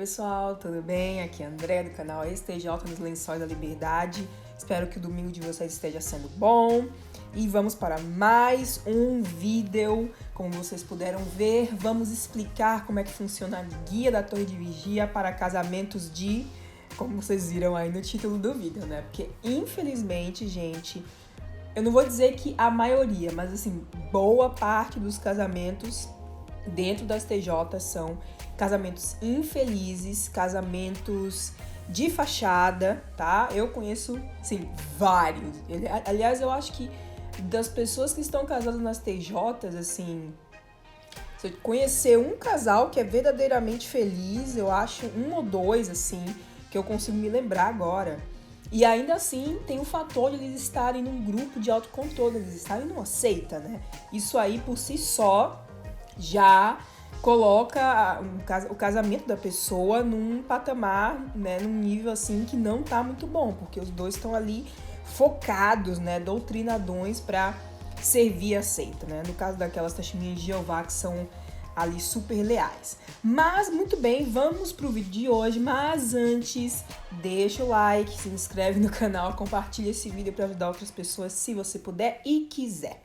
pessoal, tudo bem? Aqui é a André do canal STJ dos Lençóis da Liberdade. Espero que o domingo de vocês esteja sendo bom. E vamos para mais um vídeo. Como vocês puderam ver, vamos explicar como é que funciona a guia da Torre de Vigia para casamentos de... Como vocês viram aí no título do vídeo, né? Porque infelizmente, gente, eu não vou dizer que a maioria, mas assim, boa parte dos casamentos dentro das TJ são casamentos infelizes, casamentos de fachada, tá? Eu conheço, sim, vários. Aliás, eu acho que das pessoas que estão casadas nas TJs, assim, se eu conhecer um casal que é verdadeiramente feliz, eu acho um ou dois, assim, que eu consigo me lembrar agora. E ainda assim, tem o fator de eles estarem num grupo de autocontrole, eles estarem numa seita, né? Isso aí, por si só, já coloca o casamento da pessoa num patamar, né, num nível assim que não tá muito bom, porque os dois estão ali focados, né, doutrinadões para servir a seita, né? No caso daquelas testemunhas de Jeová que são ali super leais. Mas, muito bem, vamos pro vídeo de hoje, mas antes, deixa o like, se inscreve no canal, compartilha esse vídeo para ajudar outras pessoas se você puder e quiser.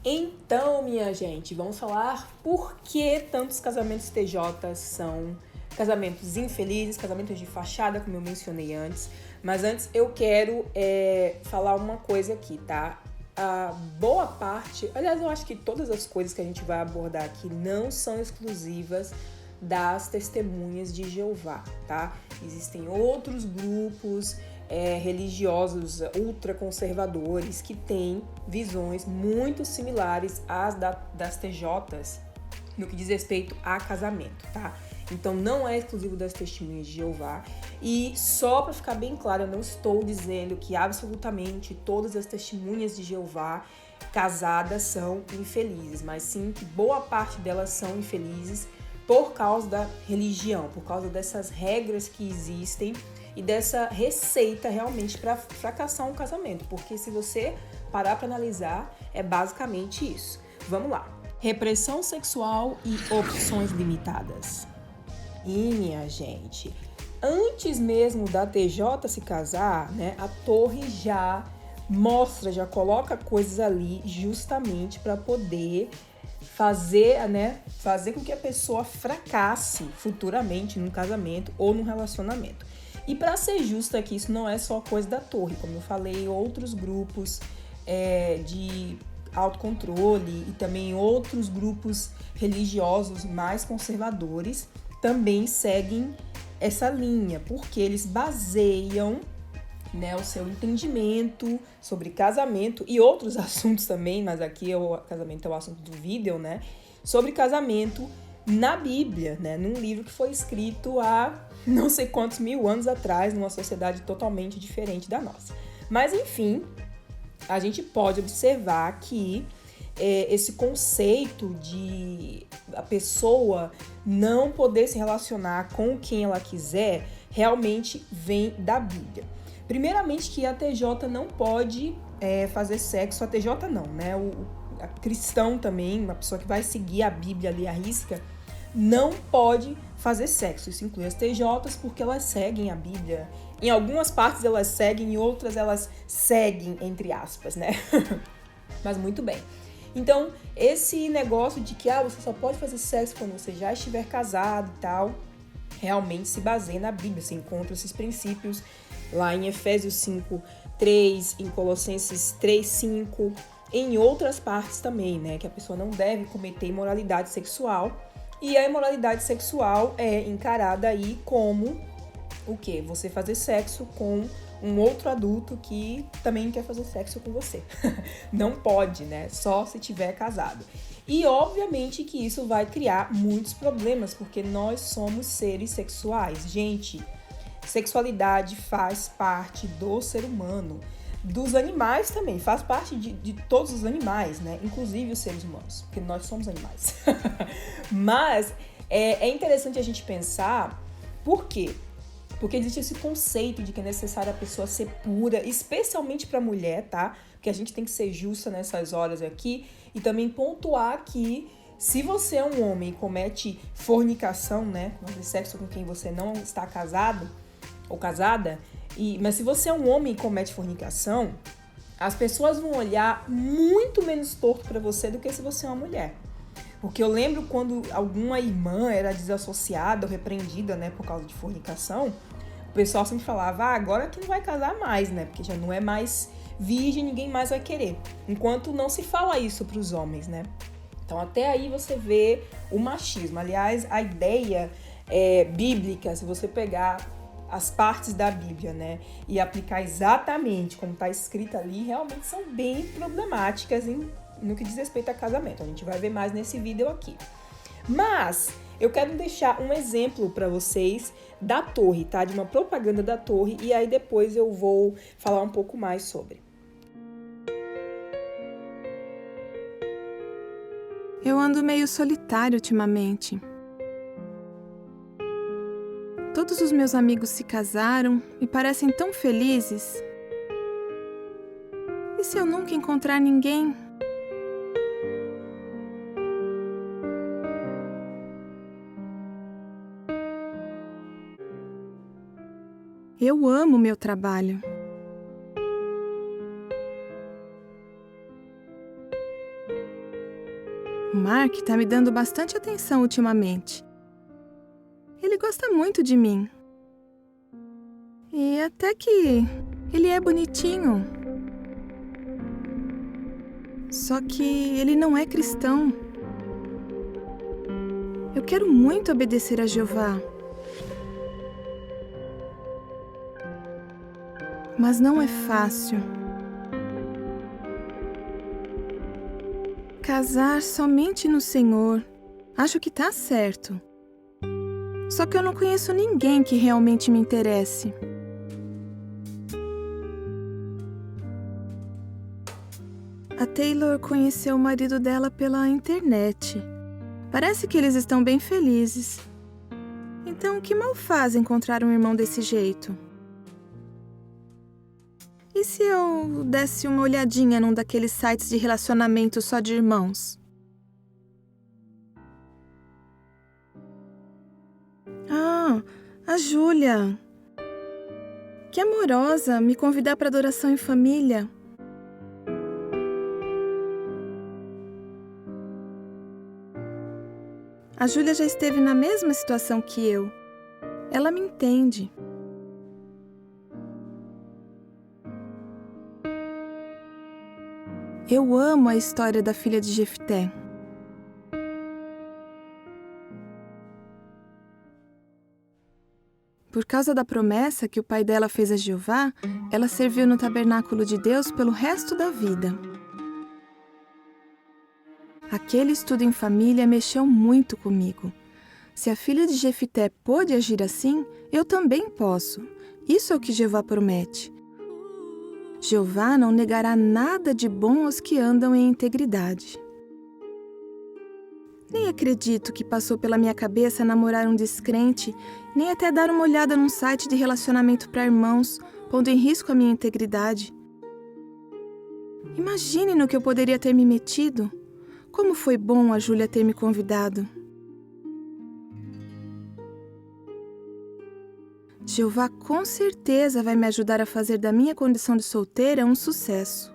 Então, minha gente, vamos falar por que tantos casamentos TJ são casamentos infelizes, casamentos de fachada, como eu mencionei antes. Mas antes eu quero falar uma coisa aqui, tá? A boa parte, aliás, eu acho que todas as coisas que a gente vai abordar aqui não são exclusivas das testemunhas de Jeová, tá? Existem outros grupos religiosos ultraconservadores que têm visões muito similares às das TJs no que diz respeito a casamento, tá? Então não é exclusivo das testemunhas de Jeová. E só para ficar bem claro, eu não estou dizendo que absolutamente todas as testemunhas de Jeová casadas são infelizes, mas sim que boa parte delas são infelizes por causa da religião, por causa dessas regras que existem e dessa receita realmente para fracassar um casamento, porque se você parar para analisar, é basicamente isso. Vamos lá. Repressão sexual e opções limitadas. E, minha gente, antes mesmo da TJ se casar, né, a Torre já mostra, já coloca coisas ali justamente para poder fazer com que a pessoa fracasse futuramente num casamento ou num relacionamento. E para ser justa aqui, isso não é só coisa da Torre, como eu falei, outros grupos de autocontrole e também outros grupos religiosos mais conservadores também seguem essa linha, porque eles baseiam, né, o seu entendimento sobre casamento e outros assuntos também, mas aqui o casamento é o assunto do vídeo, né, sobre casamento na Bíblia, né, num livro que foi escrito há não sei quantos mil anos atrás, numa sociedade totalmente diferente da nossa. Mas, enfim, a gente pode observar que esse conceito de a pessoa não poder se relacionar com quem ela quiser realmente vem da Bíblia. Primeiramente que a TJ não pode fazer sexo, a TJ não, né? A cristão também, uma pessoa que vai seguir a Bíblia ali à risca, não pode fazer sexo. Isso inclui as TJs porque elas seguem a Bíblia. Em algumas partes elas seguem, em outras elas seguem, entre aspas, né? Mas muito bem. Então, esse negócio de que você só pode fazer sexo quando você já estiver casado e tal, realmente se baseia na Bíblia. Você encontra esses princípios lá em Efésios 5:3, em Colossenses 3:5, em outras partes também, né? Que a pessoa não deve cometer imoralidade sexual. E a imoralidade sexual é encarada aí como o quê? Você fazer sexo com um outro adulto que também quer fazer sexo com você. Não pode, né? Só se tiver casado. E obviamente que isso vai criar muitos problemas, porque nós somos seres sexuais. Gente, sexualidade faz parte do ser humano. Dos animais também, faz parte de todos os animais, né? Inclusive os seres humanos, porque nós somos animais. Mas é interessante a gente pensar por quê? Porque existe esse conceito de que é necessário a pessoa ser pura, especialmente para mulher, tá? Porque a gente tem que ser justa nessas horas aqui e também pontuar que Se você é um homem e comete fornicação, né, fazer sexo com quem você não está casado ou casada, mas se você é um homem e comete fornicação, as pessoas vão olhar muito menos torto pra você do que se você é uma mulher. Porque eu lembro quando alguma irmã era desassociada ou repreendida, né, por causa de fornicação, o pessoal sempre falava, agora que não vai casar mais, né, porque já não é mais virgem, ninguém mais vai querer. Enquanto não se fala isso pros homens, né. Então até aí você vê o machismo. Aliás, a ideia bíblica, se você pegar as partes da Bíblia, né, e aplicar exatamente como está escrito ali, realmente são bem problemáticas no que diz respeito a casamento. A gente vai ver mais nesse vídeo aqui. Mas eu quero deixar um exemplo para vocês da Torre, tá? De uma propaganda da Torre, e aí depois eu vou falar um pouco mais sobre. Eu ando meio solitário ultimamente. Todos os meus amigos se casaram e parecem tão felizes. E se eu nunca encontrar ninguém? Eu amo meu trabalho. O Mark tá me dando bastante atenção ultimamente. Ele gosta muito de mim. E até que ele é bonitinho. Só que ele não é cristão. Eu quero muito obedecer a Jeová. Mas não é fácil. Casar somente no Senhor. Acho que tá certo. Só que eu não conheço ninguém que realmente me interesse. A Taylor conheceu o marido dela pela internet. Parece que eles estão bem felizes. Então, que mal faz encontrar um irmão desse jeito? E se eu desse uma olhadinha num daqueles sites de relacionamento só de irmãos? Ah, a Júlia. Que amorosa, me convidar para adoração em família. A Júlia já esteve na mesma situação que eu. Ela me entende. Eu amo a história da filha de Jefté. Por causa da promessa que o pai dela fez a Jeová, ela serviu no tabernáculo de Deus pelo resto da vida. Aquele estudo em família mexeu muito comigo. Se a filha de Jefté pôde agir assim, eu também posso. Isso é o que Jeová promete. Jeová não negará nada de bom aos que andam em integridade. Nem acredito que passou pela minha cabeça namorar um descrente, nem até dar uma olhada num site de relacionamento para irmãos, pondo em risco a minha integridade. Imagine no que eu poderia ter me metido. Como foi bom a Júlia ter me convidado. Jeová com certeza vai me ajudar a fazer da minha condição de solteira um sucesso.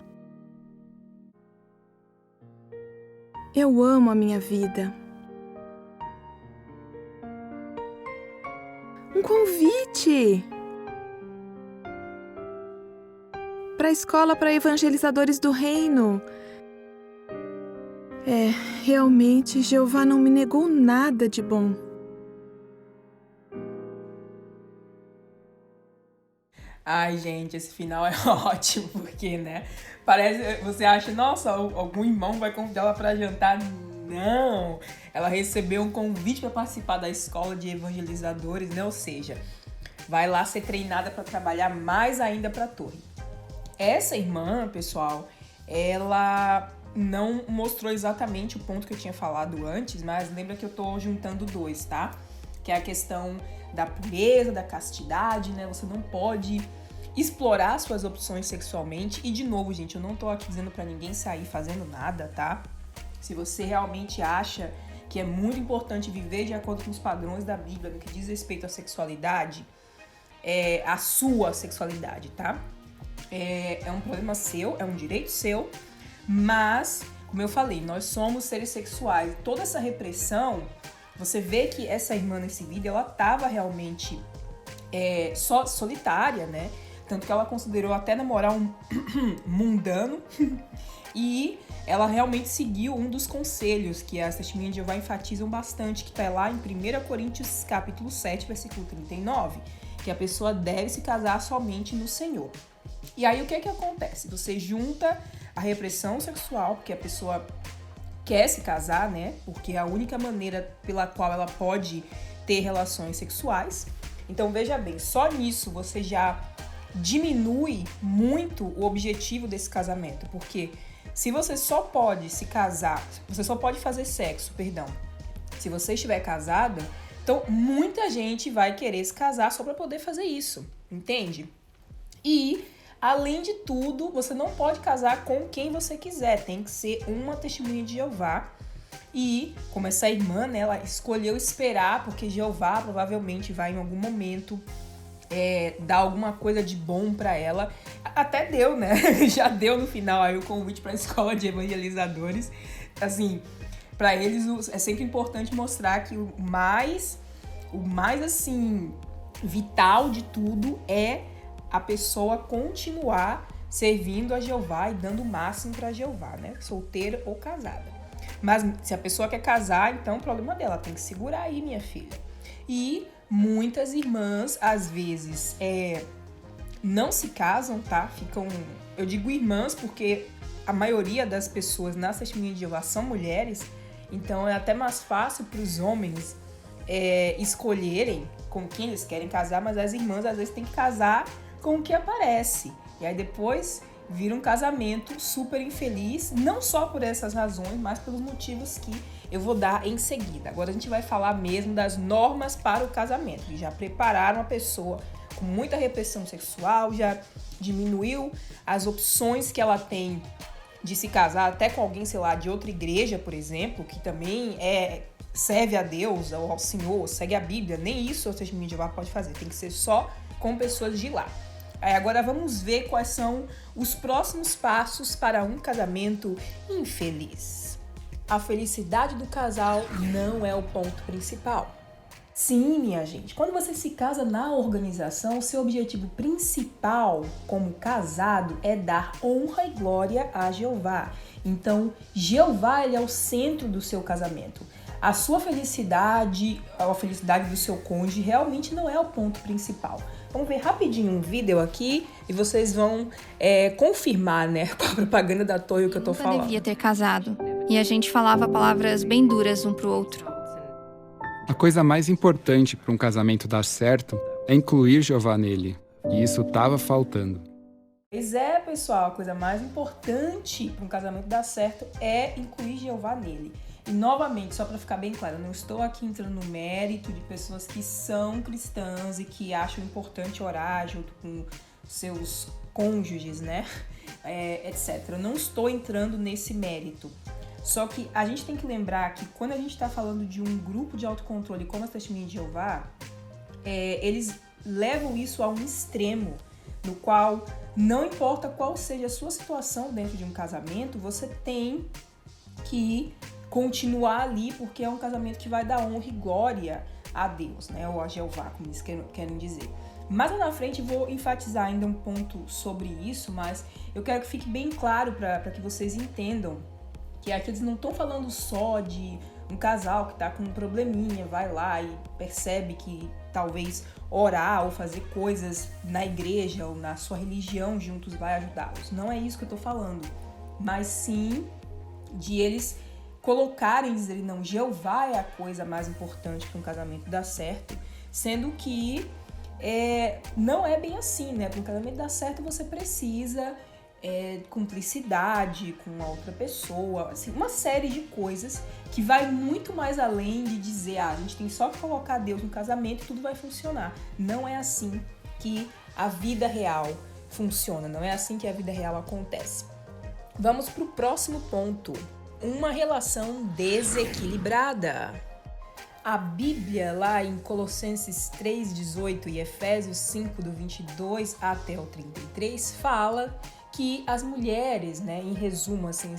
Eu amo a minha vida. Um convite! Para a escola para evangelizadores do reino. Realmente, Jeová não me negou nada de bom. Ai, gente, esse final é ótimo, porque, né, parece, você acha, nossa, algum irmão vai convidar ela pra jantar? Não! Ela recebeu um convite para participar da escola de evangelizadores, né, ou seja, vai lá ser treinada para trabalhar mais ainda pra Torre. Essa irmã, pessoal, ela não mostrou exatamente o ponto que eu tinha falado antes, mas lembra que eu tô juntando dois, tá? Que é a questão da pureza, da castidade, né? Você não pode explorar suas opções sexualmente. E, de novo, gente, eu não tô aqui dizendo pra ninguém sair fazendo nada, tá? se você realmente acha que é muito importante viver de acordo com os padrões da Bíblia no que diz respeito à sexualidade, a sua sexualidade, tá? É um problema seu, é um direito seu, mas, como eu falei, nós somos seres sexuais. Toda essa repressão, você vê que essa irmã nesse vídeo, ela tava realmente solitária, né? Tanto que ela considerou até namorar um mundano e ela realmente seguiu um dos conselhos que as Testemunhas de Jeová enfatizam bastante, que tá lá em 1 Coríntios capítulo 7, versículo 39, que a pessoa deve se casar somente no Senhor. E aí o que acontece? Você junta a repressão sexual, porque a pessoa quer se casar, né? Porque é a única maneira pela qual ela pode ter relações sexuais. Então veja bem, só nisso você já diminui muito o objetivo desse casamento, porque se você só pode se casar, você só pode fazer sexo, se você estiver casada, então muita gente vai querer se casar só para poder fazer isso, entende? E, além de tudo, você não pode casar com quem você quiser, tem que ser uma testemunha de Jeová. E, como essa irmã, né, ela escolheu esperar, porque Jeová provavelmente vai em algum momento dar alguma coisa de bom pra ela. Até deu, né? Já deu no final aí o convite pra escola de evangelizadores. Assim, pra eles é sempre importante mostrar que o mais assim, vital de tudo é a pessoa continuar servindo a Jeová e dando o máximo pra Jeová, né? Solteira ou casada. Mas se a pessoa quer casar, então o problema dela, tem que segurar aí, minha filha. E muitas irmãs, às vezes, não se casam, tá? Eu digo irmãs porque a maioria das pessoas nas Testemunhas de Jeová são mulheres, então é até mais fácil para os homens escolherem com quem eles querem casar, mas as irmãs às vezes têm que casar com o que aparece. E aí depois vira um casamento super infeliz, não só por essas razões, mas pelos motivos que eu vou dar em seguida. Agora a gente vai falar mesmo das normas para o casamento, que já prepararam a pessoa com muita repressão sexual, já diminuiu as opções que ela tem de se casar até com alguém, sei lá, de outra igreja, por exemplo, que também serve a Deus ou ao Senhor, segue a Bíblia. Nem isso o Testemunho de Jeová pode fazer, tem que ser só com pessoas de lá. Aí agora vamos ver quais são os próximos passos para um casamento infeliz. A felicidade do casal não é o ponto principal. Sim, minha gente, quando você se casa na organização, seu objetivo principal como casado é dar honra e glória a Jeová. Então, Jeová ele é o centro do seu casamento. A sua felicidade, a felicidade do seu cônjuge realmente não é o ponto principal. Vamos ver rapidinho um vídeo aqui e vocês vão confirmar, né, com a propaganda da Toyo que eu tô falando. Eu devia ter casado. E a gente falava palavras bem duras um pro outro. A coisa mais importante para um casamento dar certo é incluir Jeová nele. E isso estava faltando. Pois é, pessoal, a coisa mais importante para um casamento dar certo é incluir Jeová nele. E, novamente, só para ficar bem claro, eu não estou aqui entrando no mérito de pessoas que são cristãs e que acham importante orar junto com seus cônjuges, né? Etc. Eu não estou entrando nesse mérito. Só que a gente tem que lembrar que quando a gente está falando de um grupo de autocontrole como as Testemunhas de Jeová, eles levam isso a um extremo, no qual não importa qual seja a sua situação dentro de um casamento, você tem que continuar ali, porque é um casamento que vai dar honra e glória a Deus, né? Ou a Jeová, como eles querem dizer. Mais lá na frente vou enfatizar ainda um ponto sobre isso, mas eu quero que fique bem claro para que vocês entendam que aqui eles não estão falando só de um casal que está com um probleminha, vai lá e percebe que talvez orar ou fazer coisas na igreja ou na sua religião juntos vai ajudá-los. Não é isso que eu estou falando, mas sim de eles colocarem e dizerem, não, Jeová é a coisa mais importante para um casamento dar certo, sendo que não é bem assim, né? Para um casamento dar certo você precisa cumplicidade com a outra pessoa, assim, uma série de coisas que vai muito mais além de dizer, a gente tem só que colocar Deus no casamento e tudo vai funcionar. Não é assim que a vida real funciona, não é assim que a vida real acontece. Vamos para o próximo ponto. uma relação desequilibrada. A Bíblia, lá em Colossenses 3,18 e Efésios 5, do 22 até o 33, fala que as mulheres, né, em resumo, assim,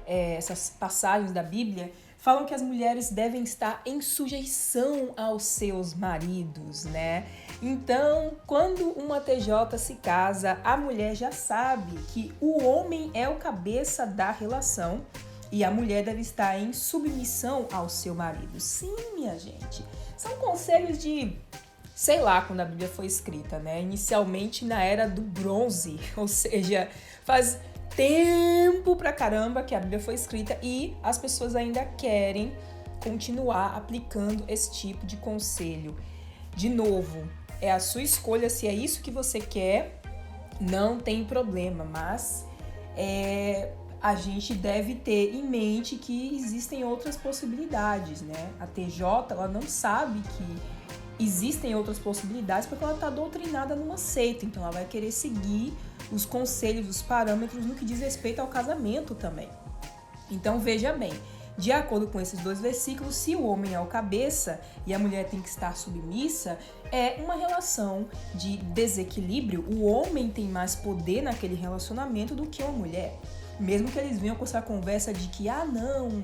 essas passagens da Bíblia, falam que as mulheres devem estar em sujeição aos seus maridos, né? Então, quando uma TJ se casa, a mulher já sabe que o homem é o cabeça da relação e a mulher deve estar em submissão ao seu marido. Sim, minha gente. São conselhos de, sei lá, quando a Bíblia foi escrita, né? Inicialmente na era do bronze, ou seja, faz tempo pra caramba que a Bíblia foi escrita e as pessoas ainda querem continuar aplicando esse tipo de conselho. De novo, é a sua escolha, se é isso que você quer, não tem problema, mas a gente deve ter em mente que existem outras possibilidades, né? A TJ, ela não sabe que existem outras possibilidades porque ela está doutrinada numa seita, então ela vai querer seguir os conselhos, os parâmetros no que diz respeito ao casamento também. Então veja bem, de acordo com esses dois versículos, se o homem é o cabeça e a mulher tem que estar submissa, é uma relação de desequilíbrio. O homem tem mais poder naquele relacionamento do que a mulher. Mesmo que eles venham com essa conversa de que, não,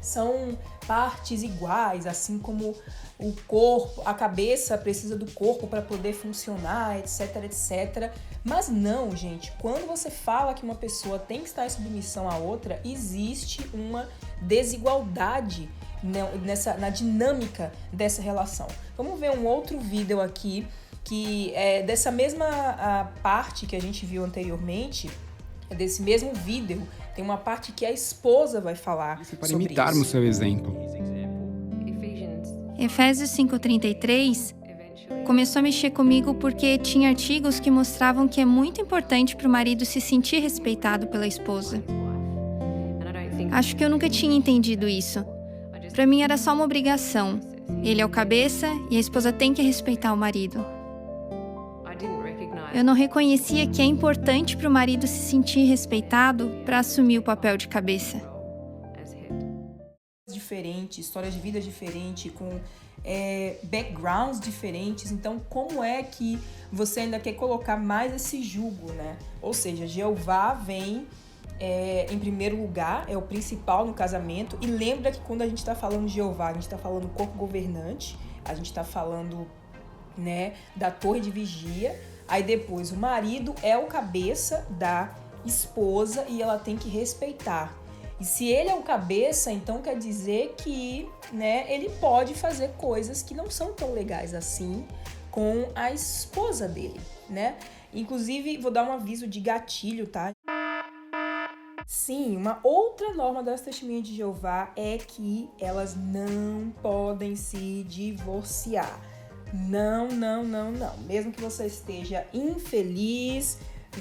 são partes iguais, assim como o corpo, a cabeça precisa do corpo para poder funcionar, etc, etc. Mas não, gente, quando você fala que uma pessoa tem que estar em submissão à outra, existe uma desigualdade na dinâmica dessa relação. Vamos ver um outro vídeo aqui, que é dessa mesma parte que a gente viu anteriormente, desse mesmo vídeo, tem uma parte que a esposa vai falar para sobre imitarmos isso. seu exemplo. Efésios 5:33 começou a mexer comigo porque tinha artigos que mostravam que é muito importante para o marido se sentir respeitado pela esposa. Acho que eu nunca tinha entendido isso. Para mim era só uma obrigação. Ele é o cabeça e a esposa tem que respeitar o marido. Eu não reconhecia que é importante para o marido se sentir respeitado para assumir o papel de cabeça. Diferente, histórias de vida diferente, com backgrounds diferentes. Então, como é que você ainda quer colocar mais esse jugo, né? Ou seja, Jeová vem em primeiro lugar, é o principal no casamento. E lembra que quando a gente está falando de Jeová, a gente está falando corpo governante, a gente está falando, né, da torre de vigia. Aí depois o marido é o cabeça da esposa e ela tem que respeitar. E se ele é o cabeça, então quer dizer que, né, ele pode fazer coisas que não são tão legais assim com a esposa dele, né? Inclusive, vou dar um aviso de gatilho, tá? Sim, uma outra norma das Testemunhas de Jeová é que elas não podem se divorciar. Não. Mesmo que você esteja infeliz,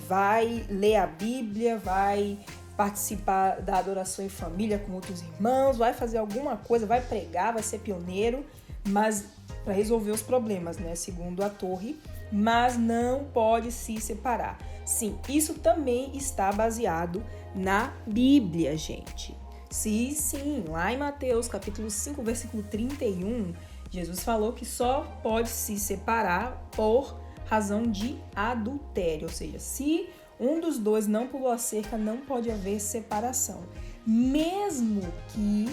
vai ler a Bíblia, vai participar da adoração em família com outros irmãos, vai fazer alguma coisa, vai pregar, vai ser pioneiro, mas para resolver os problemas, né, segundo a torre, mas não pode se separar. Sim, isso também está baseado na Bíblia, gente. Sim, lá em Mateus, capítulo 5, versículo 31, Jesus falou que só pode se separar por razão de adultério, ou seja, se um dos dois não pulou a cerca, não pode haver separação. Mesmo que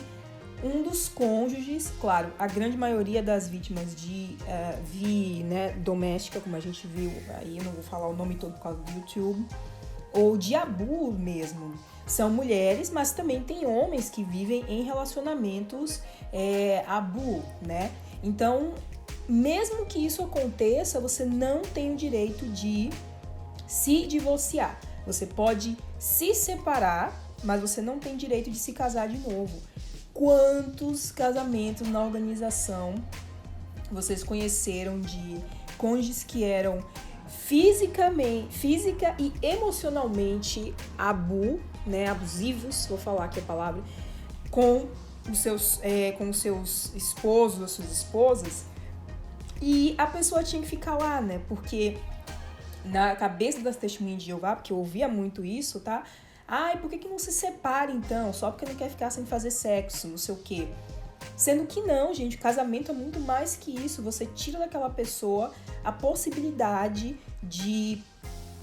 um dos cônjuges, claro, a grande maioria das vítimas de doméstica, como a gente viu, aí eu não vou falar o nome todo por causa do YouTube, ou de abuso mesmo, são mulheres, mas também tem homens que vivem em relacionamentos abuso, né? Então, mesmo que isso aconteça, você não tem o direito de se divorciar. Você pode se separar, mas você não tem direito de se casar de novo. Quantos casamentos na organização vocês conheceram de cônjuges que eram física e emocionalmente abusivos, vou falar aqui a palavra, com os seus esposos, as suas esposas, e a pessoa tinha que ficar lá, né? Porque na cabeça das Testemunhas de Jeová, porque eu ouvia muito isso, tá? Ai, por que não se separa então? Só porque não quer ficar sem fazer sexo, não sei o quê. Sendo que não, gente, o casamento é muito mais que isso. Você tira daquela pessoa a possibilidade de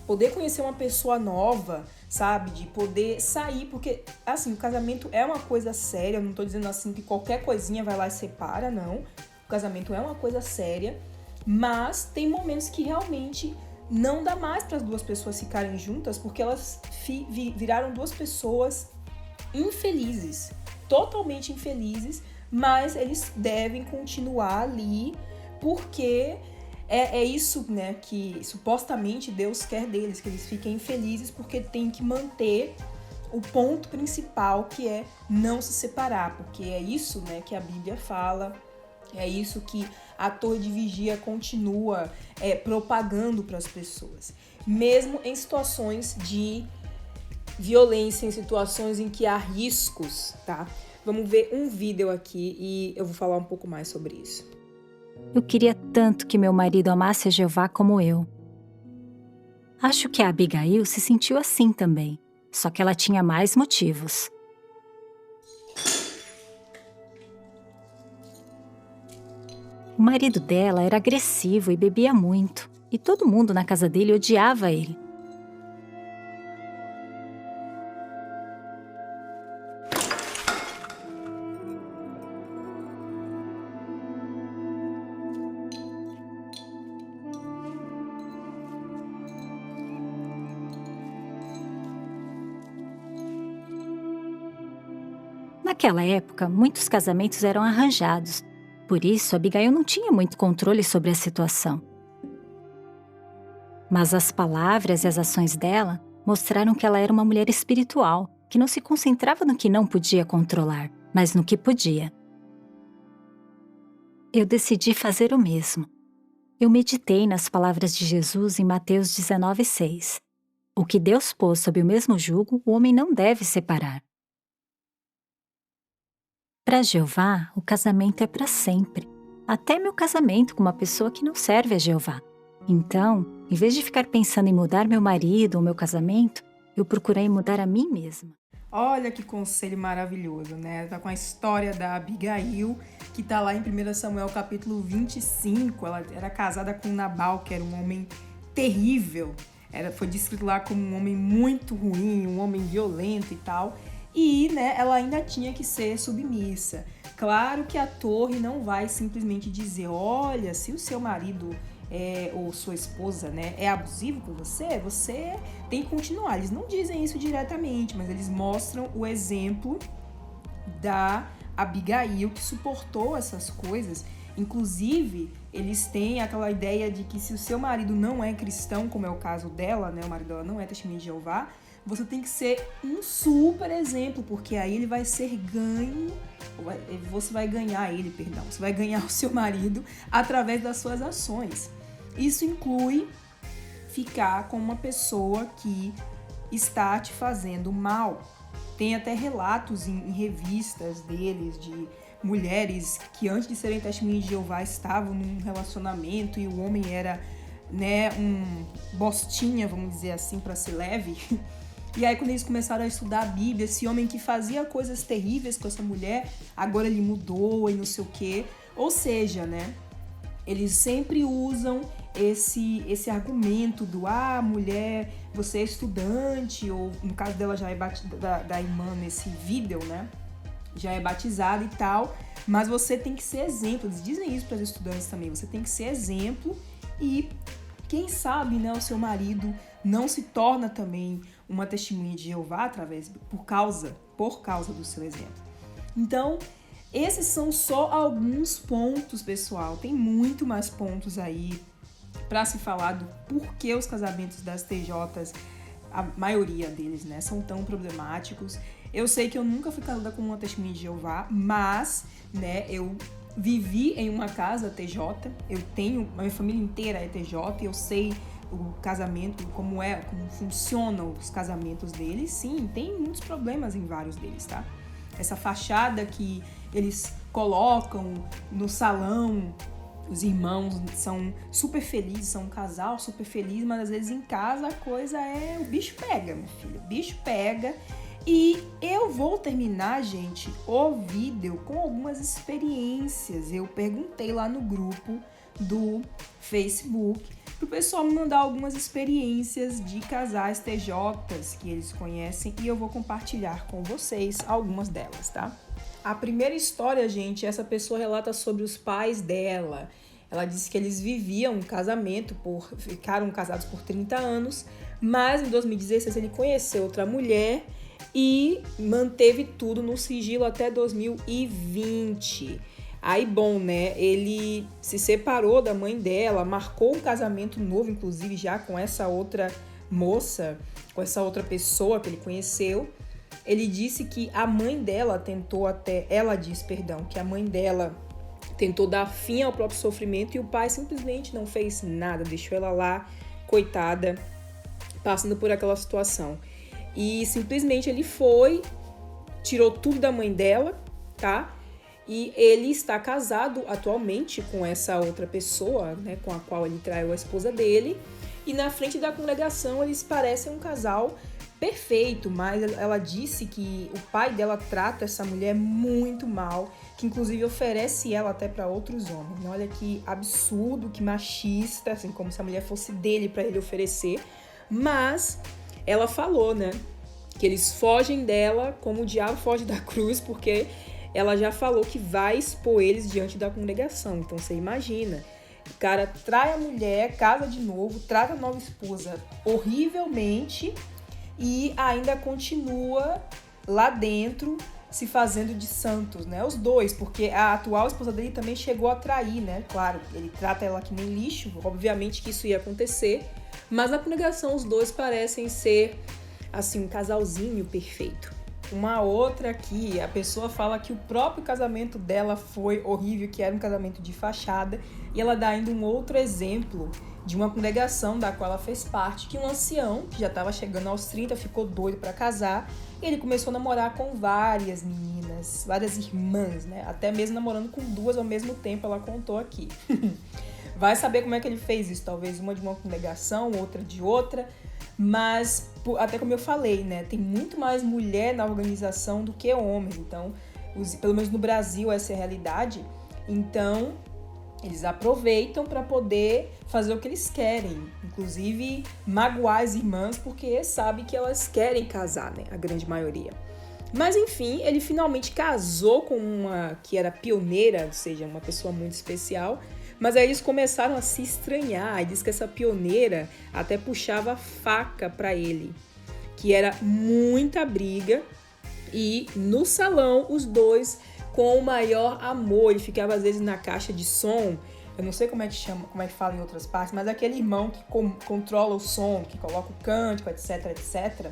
poder conhecer uma pessoa nova, sabe? De poder sair, porque, assim, o casamento é uma coisa séria. Eu não tô dizendo assim que qualquer coisinha vai lá e separa, não. O casamento é uma coisa séria, mas tem momentos que realmente não dá mais para as duas pessoas ficarem juntas, porque elas viraram duas pessoas infelizes, totalmente infelizes, mas eles devem continuar ali, porque é isso, né, que supostamente Deus quer deles, que eles fiquem felizes, porque tem que manter o ponto principal, que é não se separar, porque é isso, né, que a Bíblia fala, é isso que a Torre de Vigia continua propagando para as pessoas, mesmo em situações de violência, em situações em que há riscos, tá? Vamos ver um vídeo aqui e eu vou falar um pouco mais sobre isso. Eu queria tanto que meu marido amasse a Jeová como eu. Acho que a Abigail se sentiu assim também, só que ela tinha mais motivos. O marido dela era agressivo e bebia muito, e todo mundo na casa dele odiava ele. Naquela época, muitos casamentos eram arranjados. Por isso, Abigail não tinha muito controle sobre a situação. Mas as palavras e as ações dela mostraram que ela era uma mulher espiritual, que não se concentrava no que não podia controlar, mas no que podia. Eu decidi fazer o mesmo. Eu meditei nas palavras de Jesus em Mateus 19:6. O que Deus pôs sob o mesmo jugo, o homem não deve separar. Para Jeová, o casamento é para sempre. Até meu casamento com uma pessoa que não serve a Jeová. Então, em vez de ficar pensando em mudar meu marido ou meu casamento, eu procurei mudar a mim mesma. Olha que conselho maravilhoso, né? Tá com a história da Abigail, que tá lá em 1 Samuel capítulo 25. Ela era casada com Nabal, que era um homem terrível. Foi descrito lá como um homem muito ruim, um homem violento e tal. E, né, ela ainda tinha que ser submissa. Claro que a torre não vai simplesmente dizer, olha, se o seu marido ou sua esposa, né, é abusivo com você, você tem que continuar. Eles não dizem isso diretamente, mas eles mostram o exemplo da Abigail, que suportou essas coisas. Inclusive, eles têm aquela ideia de que se o seu marido não é cristão, como é o caso dela, né, o marido dela não é testemunha de Jeová, você tem que ser um super exemplo, porque aí ele vai ser ganho, você vai ganhar ele, perdão, você vai ganhar o seu marido através das suas ações. Isso inclui ficar com uma pessoa que está te fazendo mal. Tem até relatos em revistas deles de mulheres que antes de serem testemunhas de Jeová estavam num relacionamento e o homem era, né, um bostinha, vamos dizer assim, para ser leve. E aí, quando eles começaram a estudar a Bíblia, esse homem que fazia coisas terríveis com essa mulher, agora ele mudou e não sei o quê. Ou seja, né, eles sempre usam esse argumento do, mulher, você é estudante, ou no caso dela já é da irmã nesse vídeo, né, já é batizada e tal, mas você tem que ser exemplo. Eles dizem isso para os estudantes também, você tem que ser exemplo e, quem sabe, né, o seu marido não se torna também uma testemunha de Jeová por causa do seu exemplo. Então, esses são só alguns pontos, pessoal. Tem muito mais pontos aí para se falar do porquê os casamentos das TJs, a maioria deles, né, são tão problemáticos. Eu sei que eu nunca fui casada com uma testemunha de Jeová, mas, né, eu vivi em uma casa TJ, a minha família inteira é TJ, eu sei o casamento, como funcionam os casamentos deles. Sim, tem muitos problemas em vários deles, tá? Essa fachada que eles colocam no salão os irmãos são super felizes, são um casal super feliz, mas às vezes em casa a coisa o bicho pega, meu filho, o bicho pega. E eu vou terminar, gente, o vídeo com algumas experiências. Eu perguntei lá no grupo do Facebook pro pessoal me mandar algumas experiências de casais TJs que eles conhecem e eu vou compartilhar com vocês algumas delas, tá? A primeira história, gente, essa pessoa relata sobre os pais dela. Ela disse que eles viviam um casamento, ficaram casados por 30 anos, mas em 2016 ele conheceu outra mulher e manteve tudo no sigilo até 2020. Aí, bom, né, ele se separou da mãe dela, marcou um casamento novo, inclusive, já com essa outra moça, com essa outra pessoa que ele conheceu. Ele disse que a mãe dela que a mãe dela tentou dar fim ao próprio sofrimento e o pai simplesmente não fez nada, deixou ela lá, coitada, passando por aquela situação. E simplesmente ele tirou tudo da mãe dela, tá? E ele está casado atualmente com essa outra pessoa, né, com a qual ele traiu a esposa dele. E na frente da congregação eles parecem um casal perfeito, mas ela disse que o pai dela trata essa mulher muito mal, que inclusive oferece ela até para outros homens. Olha que absurdo, que machista, assim, como se a mulher fosse dele para ele oferecer. Mas ela falou, né, que eles fogem dela como o diabo foge da cruz, porque ela já falou que vai expor eles diante da congregação. Então você imagina, o cara trai a mulher, casa de novo, trata a nova esposa horrivelmente e ainda continua lá dentro se fazendo de santos, né? Os dois, porque a atual esposa dele também chegou a trair, né? Claro, ele trata ela que nem lixo, obviamente que isso ia acontecer, mas na congregação os dois parecem ser, assim, um casalzinho perfeito. Uma outra aqui, a pessoa fala que o próprio casamento dela foi horrível, que era um casamento de fachada, e ela dá ainda um outro exemplo de uma congregação da qual ela fez parte, que um ancião, que já estava chegando aos 30, ficou doido para casar, e ele começou a namorar com várias meninas, várias irmãs, né? Até mesmo namorando com 2 ao mesmo tempo, ela contou aqui. Vai saber como é que ele fez isso, talvez uma de uma congregação, outra de outra, mas até como eu falei, né, tem muito mais mulher na organização do que homens, então, pelo menos no Brasil essa é a realidade, então eles aproveitam para poder fazer o que eles querem, inclusive magoar as irmãs, porque sabe que elas querem casar, né, a grande maioria. Mas enfim, ele finalmente casou com uma que era pioneira, ou seja, uma pessoa muito especial. Mas aí eles começaram a se estranhar, e diz que essa pioneira até puxava faca para ele, que era muita briga, e no salão os dois com o maior amor, ele ficava às vezes na caixa de som, eu não sei como é que chama, como é que fala em outras partes, mas aquele irmão que controla o som, que coloca o cântico, etc, etc,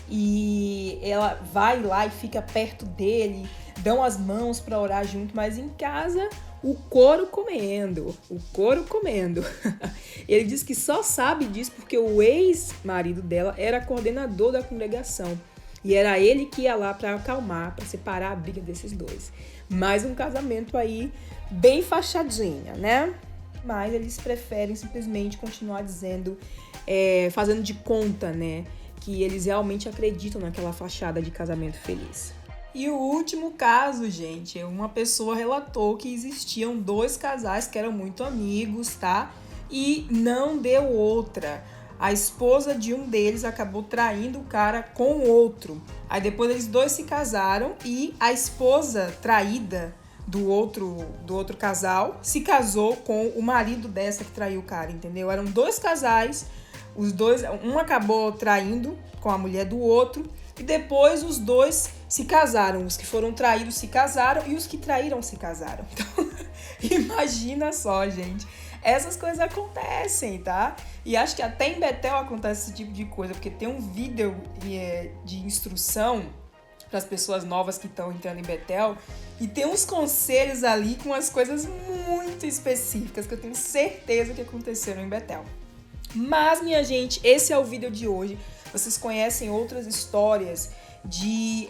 e ela vai lá e fica perto dele, dão as mãos para orar junto, mas em casa o couro comendo. Ele diz que só sabe disso porque o ex-marido dela era coordenador da congregação. E era ele que ia lá para acalmar, para separar a briga desses dois. Mais um casamento aí bem fachadinha, né? Mas eles preferem simplesmente continuar dizendo, fazendo de conta, né? Que eles realmente acreditam naquela fachada de casamento feliz. E o último caso, gente, uma pessoa relatou que existiam 2 casais que eram muito amigos, tá? E não deu outra. A esposa de um deles acabou traindo o cara com o outro. Aí depois eles 2 se casaram e a esposa traída do outro casal se casou com o marido dessa que traiu o cara, entendeu? Eram 2 casais, um acabou traindo com a mulher do outro e depois os 2 se casaram. Os que foram traídos se casaram e os que traíram se casaram. Então, imagina só, gente. Essas coisas acontecem, tá? E acho que até em Betel acontece esse tipo de coisa, porque tem um vídeo de instrução para as pessoas novas que estão entrando em Betel e tem uns conselhos ali com as coisas muito específicas que eu tenho certeza que aconteceram em Betel. Mas, minha gente, esse é o vídeo de hoje. Vocês conhecem outras histórias de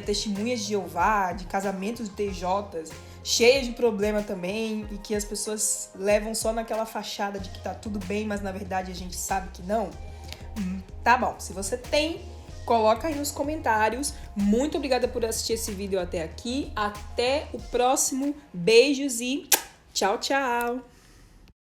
testemunhas de Jeová, de casamentos de TJs? cheia de problema também e que as pessoas levam só naquela fachada de que tá tudo bem, mas na verdade a gente sabe que não? Tá bom, se você tem, coloca aí nos comentários. Muito obrigada por assistir esse vídeo até aqui. Até o próximo. Beijos e tchau, tchau!